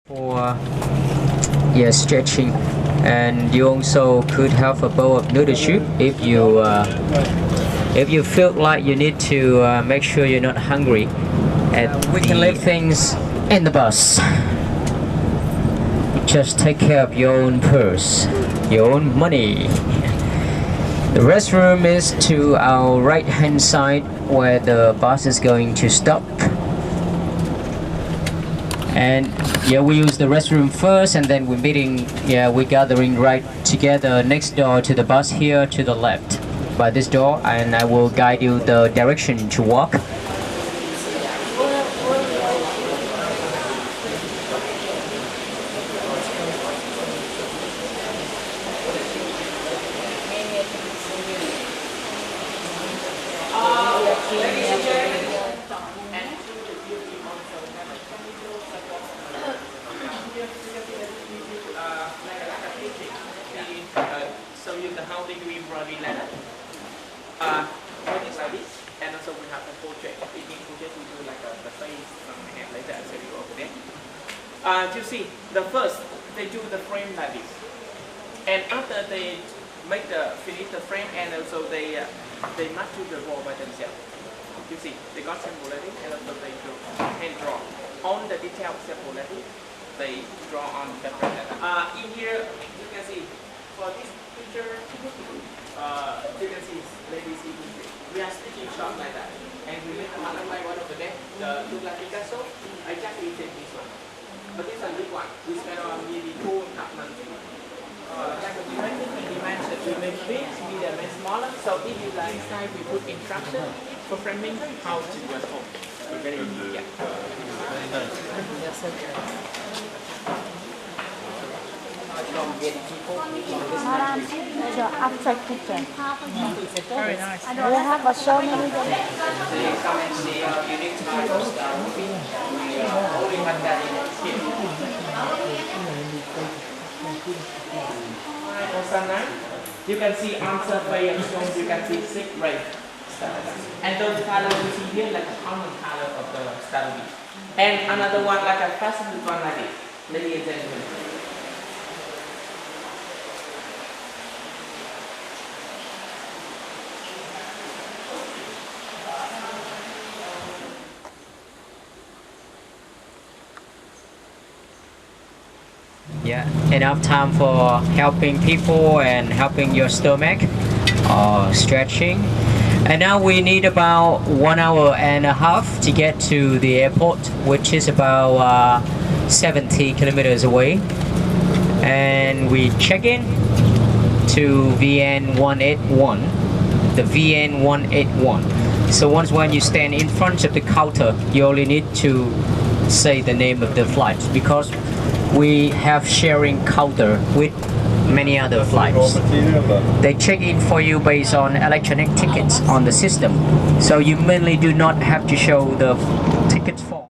For stretching, and you also could have a bowl of noodle soup if you feel like you need to make sure you're not hungry. And we can leave things in the bus. Just take care of your own purse, your own money. The restroom is to our right hand side where the bus is going to stop. And we use the restroom first, and then we're gathering right together next door to the bus here to the left by this door, and I will guide you the direction to walk. So you the how degree body ladder. Like this, and also we have a portrait. In portrait we do like the face, something like that. So you over there. You see, the first they do the frame like this, and after they finish the frame, and also they match to the wall by themselves. You see, they got sample already, and also they do hand draw on the detail sample already. They draw on the paper. In here you can see for this picture, you can see ladies we are stitching shot like that, and we make a pattern like one over there. Look like Picasso. I just take this one, but this is a big one. We spend on maybe 2.5 months. Like a different dimension, we make big, medium, and smaller. So if you like inside, we put instruction for framing how to do at home. We're very easy. Abstract picture. Very nice. We have a show many Come and see our unique type of style. We only have that in here. You can see answer by and so you can see 6 rays. And those colors you see here like a common color of the star bead. And another one like a faceted one like this. Ladies and gentlemen. Enough time for helping people and helping your stomach or stretching. And now we need about 1 hour and a half to get to the airport, which is about 70 kilometers away. And we check in to VN 181, the VN 181. So when you stand in front of the counter, you only need to say the name of the flight, because we have sharing counter with many other flights. They check in for you based on electronic tickets on the system, so you mainly do not have to show the tickets for